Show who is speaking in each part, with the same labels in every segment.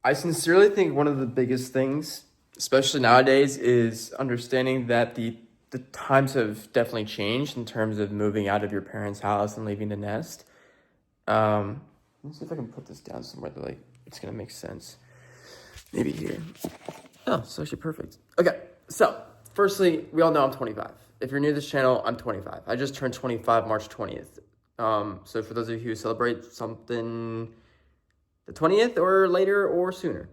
Speaker 1: I sincerely think one of the biggest things, especially nowadays, is understanding that the times have definitely changed in terms of moving out of your parents' house and leaving the nest. Let me see if I can put this down somewhere that it's gonna make sense. Maybe here. Oh, it's actually perfect. Okay, so firstly, we all know I'm 25. If you're new to this channel, I'm 25. I just turned 25 March 20th. So for those of you who celebrate something the 20th or later or sooner,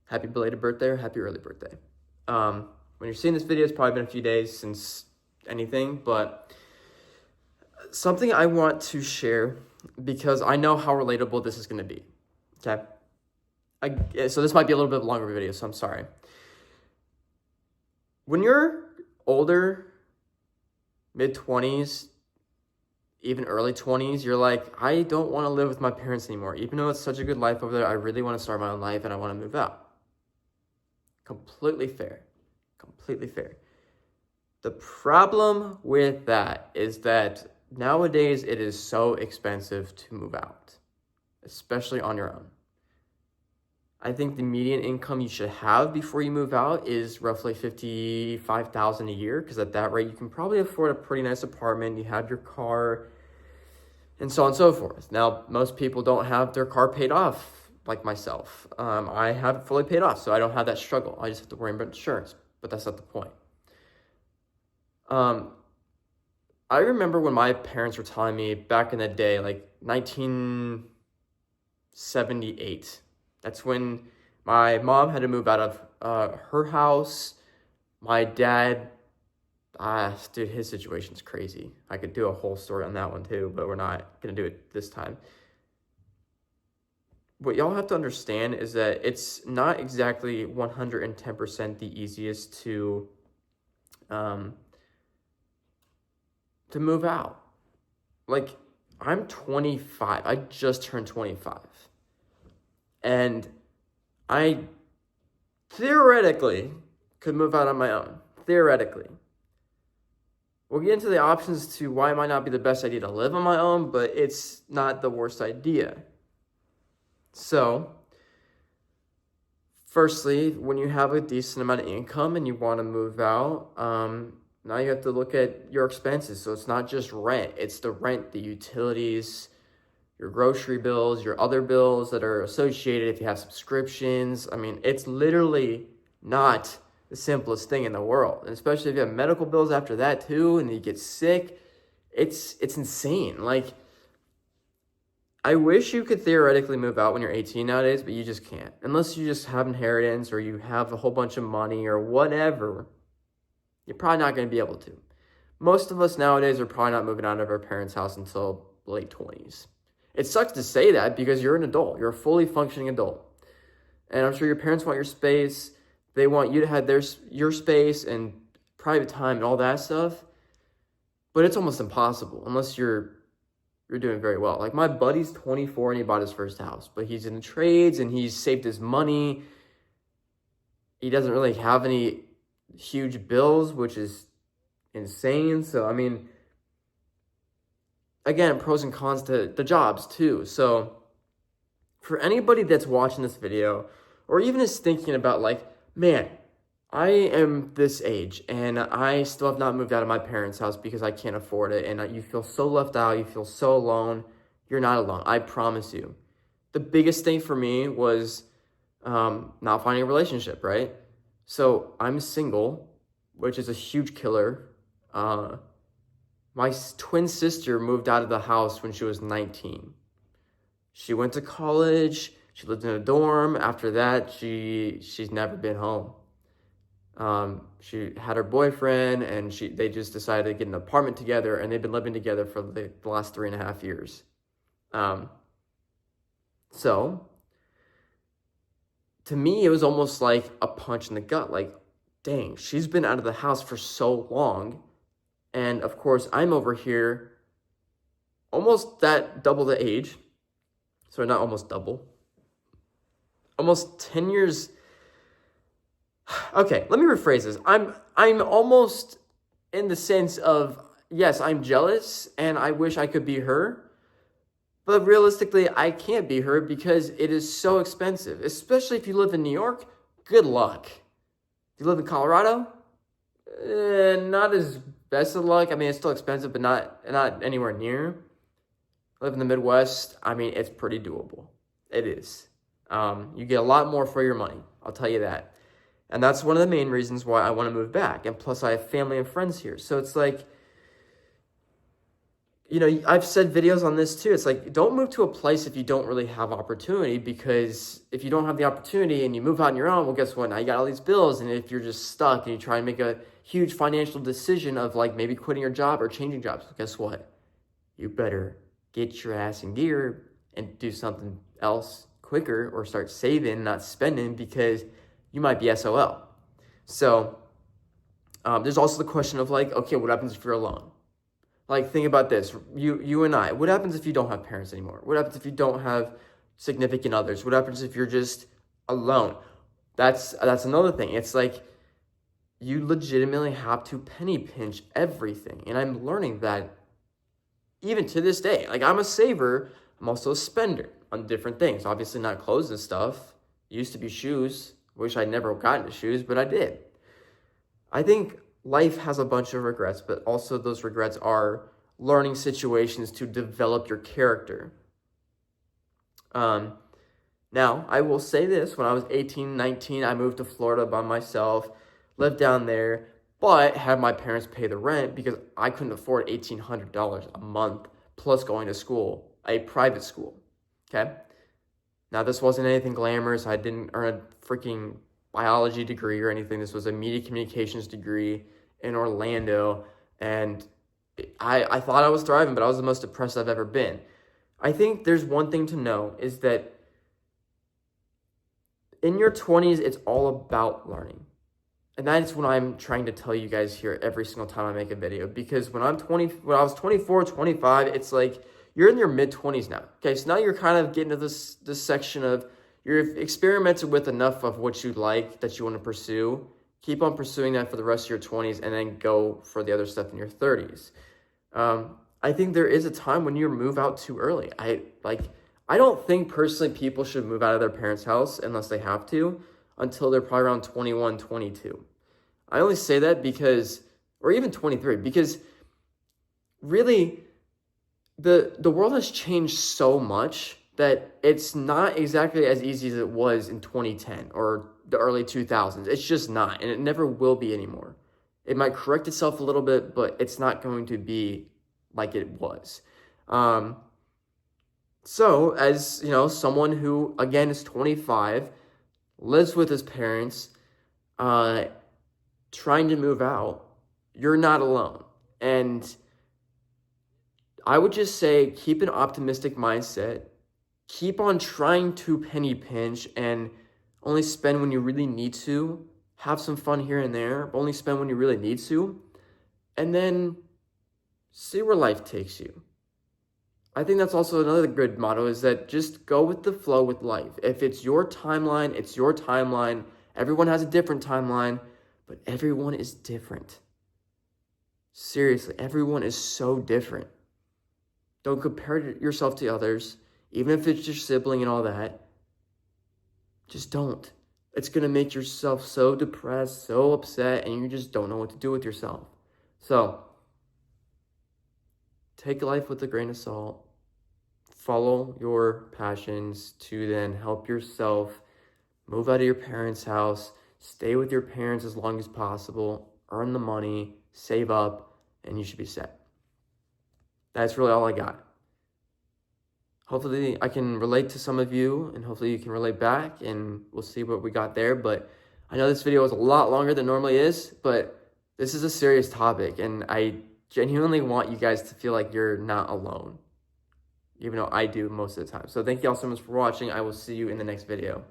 Speaker 1: happy belated birthday or happy early birthday. When you're seeing this video, it's probably been a few days since anything, but something I want to share because I know how relatable this is going to be, okay? So this might be a little bit longer video, so I'm sorry. When you're older, mid-20s, even early 20s, you're like, I don't want to live with my parents anymore. Even though it's such a good life over there, I really want to start my own life and I want to move out. Completely fair. Completely fair. The problem with that is that nowadays it is so expensive to move out, especially on your own. I think the median income you should have before you move out is roughly $55,000 a year, because at that rate you can probably afford a pretty nice apartment, you have your car, and so on and so forth. Now, most people don't have their car paid off like myself. I have it fully paid off, so I don't have that struggle. I just have to worry about insurance, but that's not the point. I remember when my parents were telling me back in the day, like 1978, that's when my mom had to move out of her house. My dad, dude, his situation's crazy. I could do a whole story on that one too, but we're not going to do it this time. What y'all have to understand is that it's not exactly 110% the easiest to move out. Like, I'm 25. I just turned 25. And I theoretically could move out on my own. Theoretically. We'll get into the options to why it might not be the best idea to live on my own, but it's not the worst idea. So, firstly, when you have a decent amount of income and you want to move out, now you have to look at your expenses. So it's not just rent. It's the rent, the utilities, your grocery bills, your other bills that are associated if you have subscriptions. I mean, it's literally not the simplest thing in the world. And especially if you have medical bills after that too, and you get sick, it's insane. Like, I wish you could theoretically move out when you're 18 nowadays, but you just can't. Unless you just have inheritance or you have a whole bunch of money or whatever, you're probably not going to be able to. Most of us nowadays are probably not moving out of our parents' house until late 20s. It sucks to say that because you're an adult. You're a fully functioning adult. And I'm sure your parents want your space. They want you to have your space and private time and all that stuff. But it's almost impossible unless you're doing very well. Like, my buddy's 24 and he bought his first house. But he's in the trades and he's saved his money. He doesn't really have any huge bills, which is insane. So, I mean, again, pros and cons to the jobs too. So for anybody that's watching this video or even is thinking about like, man, I am this age and I still have not moved out of my parents' house because I can't afford it, and you feel so left out, you feel so alone, you're not alone. I promise you. The biggest thing for me was not finding a relationship, right? So I'm single, which is a huge killer. My twin sister moved out of the house when she was 19. She went to college. She lived in a dorm. After that, she's never been home. She had her boyfriend, and they just decided to get an apartment together, and they've been living together for the last 3.5 years. So, to me, it was almost like a punch in the gut. Like, dang, she's been out of the house for so long. And of course, I'm over here almost double the age. Sorry, not almost double. Almost 10 years. Okay, let me rephrase this. I'm almost in the sense of, yes, I'm jealous and I wish I could be her. But realistically, I can't be her because it is so expensive, especially if you live in New York. Good luck. If you live in Colorado, not as best of luck. I mean, it's still expensive, but not anywhere near. Live in the Midwest, I mean, it's pretty doable. It is. You get a lot more for your money. I'll tell you that. And that's one of the main reasons why I want to move back. And plus, I have family and friends here. So it's like, you know, I've said videos on this too. It's like, don't move to a place if you don't really have opportunity, because if you don't have the opportunity and you move out on your own, well, guess what? Now you got all these bills. And if you're just stuck and you try and make a huge financial decision of like maybe quitting your job or changing jobs, well, guess what? You better get your ass in gear and do something else quicker, or start saving, not spending, because you might be SOL. So there's also the question of like, okay, what happens if you're alone? Like, think about this, you and I, what happens if you don't have parents anymore? What happens if you don't have significant others? What happens if you're just alone? That's another thing. It's like, you legitimately have to penny pinch everything. And I'm learning that even to this day. Like, I'm a saver, I'm also a spender on different things. Obviously not clothes and stuff. It used to be shoes. Wish I'd never gotten into shoes, but I did. I think life has a bunch of regrets, but also those regrets are learning situations to develop your character. Now, I will say this, when I was 18, 19, I moved to Florida by myself, lived down there, but had my parents pay the rent because I couldn't afford $1,800 a month plus going to school, a private school, okay? Now, this wasn't anything glamorous. I didn't earn a freaking biology degree or anything. This was a media communications degree in Orlando, and I thought I was thriving, but I was the most depressed I've ever been. I think there's one thing to know, is that in your 20s, it's all about learning. And that's what I'm trying to tell you guys here every single time I make a video. Because when I was 24, 25, it's like, you're in your mid-20s now. Okay, so now you're kind of getting to this section of, you've experimented with enough of what you like, that you want to pursue. Keep on pursuing that for the rest of your 20s, and then go for the other stuff in your 30s. I think there is a time when you move out too early. I don't think personally people should move out of their parents' house unless they have to, until they're probably around 21, 22. I only say that because, or even 23, because really the world has changed so much that it's not exactly as easy as it was in 2010 or the early 2000s. It's just not, and it never will be anymore. It might correct itself a little bit, but it's not going to be like it was. So as, you know, someone who, again, is 25, lives with his parents, trying to move out, you're not alone. And I would just say, keep an optimistic mindset. Keep on trying to penny pinch and only spend when you really need to. Have some fun here and there, but only spend when you really need to. And then see where life takes you. I think that's also another good motto, is that just go with the flow with life. If it's your timeline, it's your timeline. Everyone has a different timeline, but everyone is different. Seriously, everyone is so different. Don't compare yourself to others, even if it's your sibling and all that. Just don't. It's going to make yourself so depressed, so upset, and you just don't know what to do with yourself. So, take life with a grain of salt. Follow your passions to then help yourself move out of your parents' house, stay with your parents as long as possible, earn the money, save up, and you should be set. That's really all I got. Hopefully I can relate to some of you, and hopefully you can relate back, and we'll see what we got there. But I know this video is a lot longer than normally is, but this is a serious topic, and I genuinely want you guys to feel like you're not alone, even though I do most of the time. So thank you all so much for watching. I will see you in the next video.